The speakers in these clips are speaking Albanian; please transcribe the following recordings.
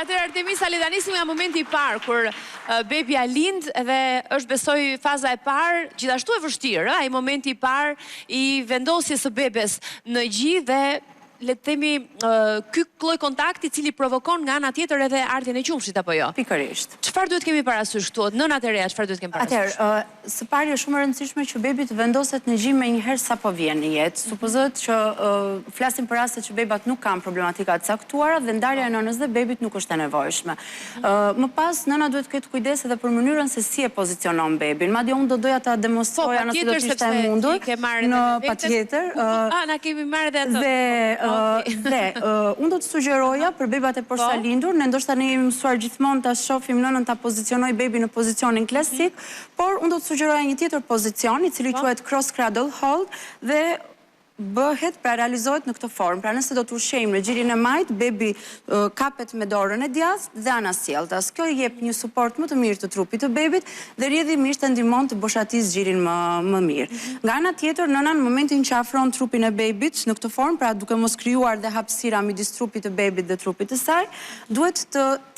atëherë Artemisa, le ta nisim nga momenti I parë kur bebia lind dhe është besoj faza e parë, gjithashtu e vështirë, ai momenti I parë I vendosjes së bebes në gjë dhe le të themi ky lloj kontakti I cili provokon nga ana tjetër edhe ardhjen e qumshit apo jo? Pikërisht. Çfarë duhet kemi parasysh këtu? Nënat e reja çfarë duhet kemi parasysh? Atëherë, së pari është shumë e rëndësishme që bebi të vendoset në gjë menjëherë sapo vjen në jetë. Supozohet që flasim për raste që bebat nuk kanë problematika të caktuara dhe ndarja e nënës dhe bebit nuk është e nevojshme. Më pas nëna duhet të ketë kujdes edhe për mënyrën se si e pozicionon bebin. Madje unë do doja ta demonstroja nëse do të ishte e mundur. Në patjetër. Na kemi marrë edhe ato. Dhe unë do të sugjeroja për bebat e poshtë lindur, ne ndoshta ne jemi mësuar gjithmonë ta shohim nënën ta pozicionoj bebi në pozicionin klasik, por unë do të sugjeroja një tjetër pozicion I cili quhet cross cradle hold dhe bëhet, pra realizohet në këtë formë. Pra nëse do të ushqejmë në gjirin e majtë, bebi kapet me dorën e djathtë dhe anasjelltas. Kjo I jep një suport më të mirë të trupit të bebit dhe rrjedhimisht e ndihmon të boshatis gjirin më mirë. Nga ana tjetër, nëna në momentin që afron trupin e bebit në këtë formë, pra duke mos krijuar dhe hapësira midis trupit të bebit dhe trupit të saj, duhet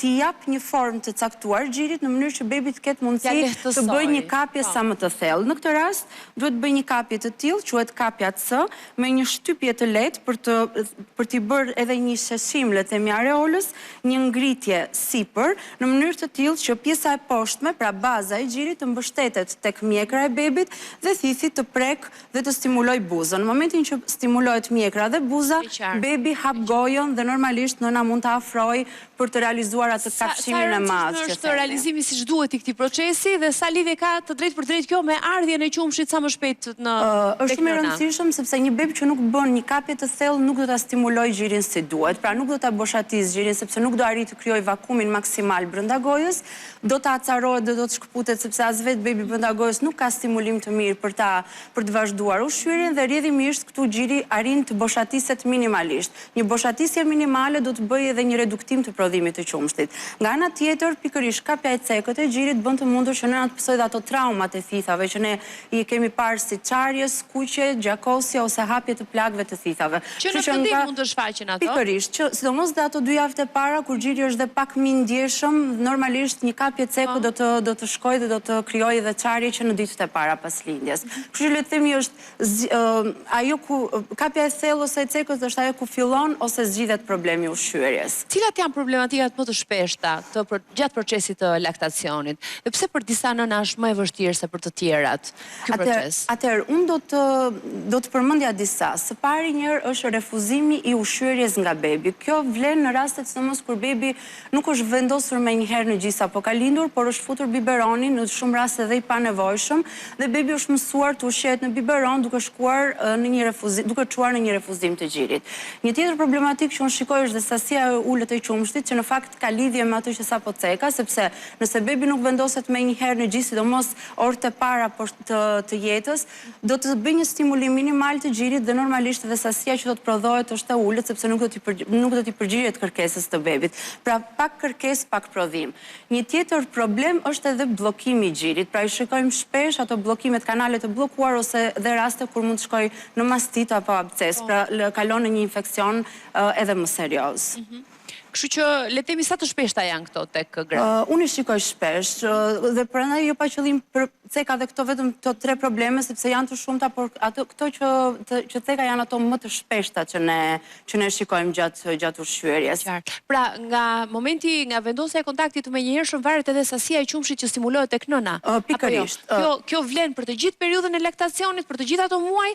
t'i jap një formë të caktuar gjirit në mënyrë që bebi të ketë mundësi të bëjë një kapje sa më të thellë. Në këtë rast, duhet bëj një kapje të tillë, quhet kapja C, me një shtypje të lehtë për t'i bërë edhe një sheshim le të themi areolës, një ngritje sipër, në mënyrë të tillë që pjesa e poshtme, pra baza e gjirit të mbështetet tek mjekra e bebit dhe thithi të prek dhe të stimuloj buzën. Në momentin që stimulohet mjekra dhe buza, bebi hap gojën dhe normalisht nëna mund të afrojë për të realizuar atë kafshimin e madh. Sa është realizimi siç duhet I këtij procesi dhe sa lidhje ka të drejtë për drejtë kjo me ardhjen e qumshit sa më shpejt në është shumë e rëndësishëm sepse një bebë që nuk bën një kapje të thellë nuk do ta stimulojë gjirin si duhet. Pra nuk do ta boshatis gjirin sepse nuk do arrijë të krijojë vakumin maksimal brenda gojës, do ta acarohet dhe do të shkputet sepse as vetë bebi brenda gojës nuk ka stimulim të mirë për të vazhduar ushqyerjen dhe rrjedhimisht këtu gjiri arrin të boshatiset minimalisht. Një boshatisje minimale do të bëjë edhe një reduktim të prodhimit të qumshtit. Nga ana tjetër, pikërisht kapja e cekët e gjirit bën të mundur që nëna të pësojë ato traumat e thithave që ne I kemi parë si çarje, skuqje, gjakosje ose hapje të plagëve të thithave. Që në fillim mund të shfaqen ato? Pikërisht, që sidomos dhe ato 2 javët e para kur gjiri është dhe pak më I ndjeshëm, normalisht një kapje ceku do të shkojë dhe do të krijojë edhe çarje që në ditët e para pas lindjes. Kështu që le të themi është ajo ku kapja e thellë ose e cekës është ajo ku fillon ose zgjidhet problemi I ushqyerjes. Cilat janë problematikat më të shpeshta gjatë procesit të laktacionit? Dhe pse për disa nëna është më e vështirë se për të tjerat ky proces? Atëherë, unë do të përmendja disa. Së pari njërë është refuzimi I ushqyerjes nga bebi. Kjo vlen në rastet sidomos kur bebi nuk është vendosur me njëherë në gjisa apo ka lindur, por është futur biberonin në shumë raste dhe I panevojshëm dhe bebi është mësuar të ushqehet në biberon duke shkuar duke çuar në një refuzim të gjirit. Një tjetër problematik që unë shikoj është dhe sasia e ulët e qumshtit, që në fakt ka lidhje me atë që sapo ceka, sepse nëse bebi nuk vendoset me njëherë në gjisë, sidomos orët e para të jetës, do të bëjë një stimulim minimal të gjirit dhe normalisht edhe sasia që do të prodhohet është e ulët, sepse nuk do t'i përgjigjet kërkesës të bebit. Pra pak kërkesë, pak prodhim. Një tjetër problem është edhe bllokimi I gjirit. Pra I shikojmë shpesh ato bllokimet, kanale të bllokuar ose dhe raste kur mund të shkojë në mastit apo absces, pra kalon në një infeksion edhe më serioz. Kështu që le të themi sa të shpeshta janë këto tek gra. Unë I shikoj shpesh dhe prandaj jo pa qëllim për ceka dhe këto vetëm këto 3 probleme sepse janë të shumta, por këto që ceka janë ato më të shpeshta që ne shikojmë gjatë ushqyerjes. Pra nga vendosja e kontaktit të menjëhershëm varet edhe sasia e qumshit që stimulohet tek nëna. Pikërisht. Kjo vlen për të gjithë periudhën e laktacionit, për të gjithë ato muaj,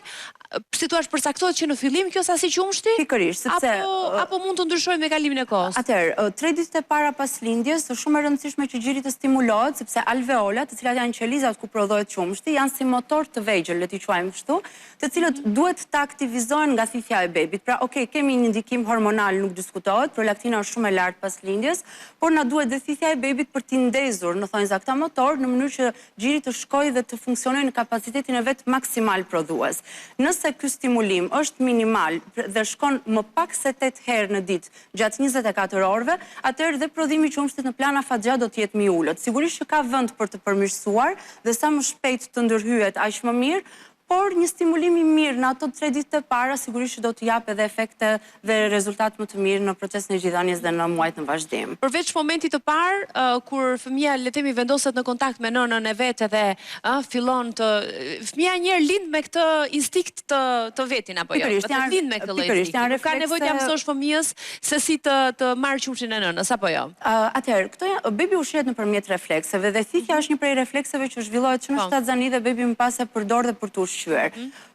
si thua përcaktohet që në fillim kjo sasi qumshti? Pikërisht, sepse apo mund të ndryshojë me kalimin e kohës? Atëherë, 3 ditët e para pas lindjes është shumë e rëndësishme që gjiri të stimulohet, sepse alveolat, të cilat janë qelizat ku prodhohet qumshti, janë si motor të vegjël, le t'i quajmë kështu, të cilët duhet të aktivizohen nga thithja e bebit. Pra, kemi një ndikim hormonal, nuk diskutohet, prolaktina është shumë e lartë pas lindjes, por na duhet dhe thithja e bebit për t'i ndezur, në thonjza këta motor, në mënyrë që gjiri të shkojë dhe të funksionojë në kapacitetin e vet maksimal prodhues. Nëse ky stimulim është minimal dhe shkon më pak se 8 herë në ditë gjatë 24 orëve, atëherë dhe prodhimi I qumshtit në plan afatgjatë do të jetë më I ulët. Sigurisht që ka vend për të përmirësuar dhe sa më shpejt të ndërhyhet aq më mirë, por një stimulim i mirë në ato 3 ditë të para sigurisht që do të jap edhe efekte dhe rezultat më të mirë në procesin e gjithëdhënies dhe në muajt në vazhdim. Përveç momentit të parë, kur fëmia le të themi vendoset në kontakt me nënën e vet dhe fillon të fëmia një herë lind me këtë instinkt të vetin apo jo? Lind me këtë lloj instikti. Ka nevojë t'ia mësosh fëmijës se si të marrë qumshin e nënës apo jo? Atëherë, bebi ushqehet nëpërmjet reflekseve dhe thithja është një prej reflekseve që zhvillohet që në shtatzani dhe bebi më pas e përdor dhe për të ushqyer.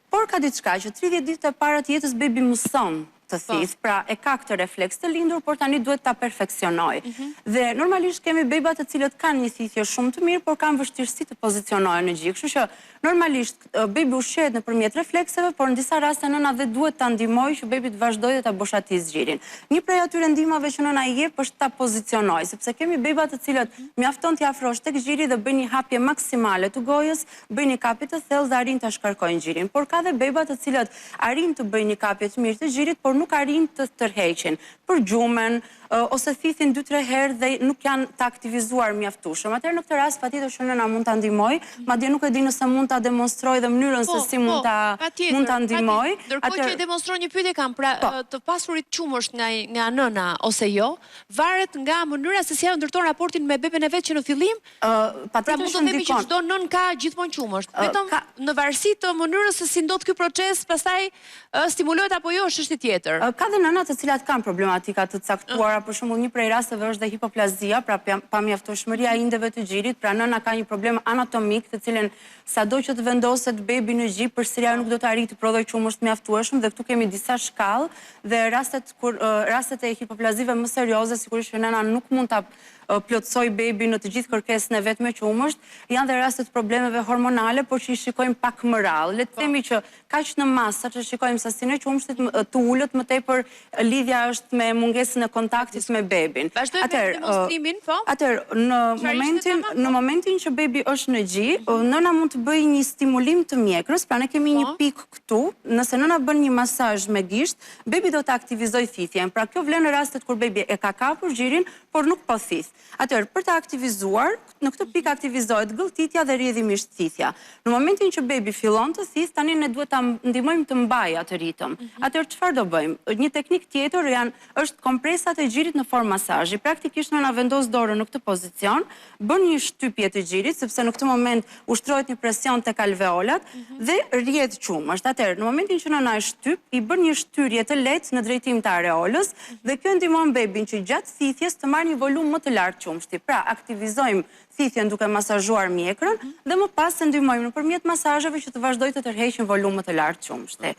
Por ka diçka që 30 ditë e para të jetës bebi mëson të thith, pra e ka këtë refleks të lindur, por tani duhet ta perfeksionoj. Dhe normalisht kemi bebat të cilët kanë një thithje shumë të mirë, por kanë vështirësi të pozicionojnë në gjik. Kështu që normalisht bebi ushqehet nëpërmjet reflekseve, por në disa raste nëna dhe duhet ta ndihmojë që bebi të vazhdojë ta boshatisë gjirin. Një prej atyre ndihmave që nëna i jep është ta pozicionojë, sepse kemi beba të cilët mjafton t'i afrosh tek gjiri dhe bëjnë një hapje maksimale të gojës, bëjnë një kapje të thellë dhe arrin ta shkarkojnë gjirin. Por ka dhe beba të cilët arrin të bëjnë një kapje të mirë të gjirit, por nuk arrin të tërheqin për gjumen, ose thithin 2-3 herë dhe nuk janë të aktivizuar mjaftueshëm. Atëherë në këtë rast patjetër që nëna mund ta ndihmojë, madje nuk e di nëse mund ta demonstrojë dhe mënyrën se si mund ta ndihmojë. Ndërkohë që e demonstron një pyetje kam, pra të pasurit qumësht nga nëna ose jo, varet nga mënyra se si ajo ndërton raportin me beben e vet që në fillim, pra mund të themi që çdo nën ka gjithmonë qumësht. Vetëm në varësi të mënyrës se si ndodh ky proces, pastaj stimulohet apo jo është çështje tjetër. Ka dhe nëna të cilat kanë problematika të caktuara, për shembull një prej rasteve është dhe hipoplazia, pra pamjaftueshmëria e indeve të gjirit, pra nëna ka një problem anatomik të cilën sado që të vendoset bebi në gjip, përsëri ajo nuk do të arrijë të prodhojë qumësht mjaftueshëm dhe këtu kemi disa shkallë dhe rastet e hipoplazive më serioze sigurisht që nëna nuk mund ta plotsoj bebi në të gjithë kërkesën e vet me qumësht, janë dhe rastet problemeve hormonale, por që i shikojmë pak më rrallë. Le të themi që kaq në masë sa që shikojmë sasinë e qumshtit të ulët, më tepër lidhja është me mungesën e kontaktit me bebin. Vazhdojmë me demonstrimin, po? Atëherë, në momentin që bebi është në gji, nëna mund të bëjë një stimulim të mjekrës, pra ne kemi një pikë këtu, nëse nëna bën një masazh me gisht, bebi do të aktivizojë thithjen. Pra kjo vlen në rastet kur bebi e ka kapur gjirin, por nuk po thith. Atëherë, për të aktivizuar, në këtë pikë aktivizohet gëlltitja dhe rrjedhimisht thithja. Në momentin që bebi fillon të thith, tani ne duhet ta ndihmojmë të mbajë atë ritëm. Atëherë çfarë do bëjmë? Një teknikë tjetër është kompresat e gjirit në formë masazhi. Praktikisht nëna vendos dorën në këtë pozicion, bën një shtypje të gjirit, sepse në këtë moment ushtrohet një presion tek alveolat dhe rrjedh qumësht. Atëherë, në momentin që nëna e shtyp, i bën një shtyrje të lehtë në drejtim të areolës dhe kjo ndihmon bebin që gjatë thithjes të marrë një volum më të lartë qumshti. Pra, aktivizojmë thithjen duke masazhuar mjekrën dhe më pas të ndihmojmë nëpërmjet masazheve që të vazhdojë të tërheqin volum më të lartë qumshti.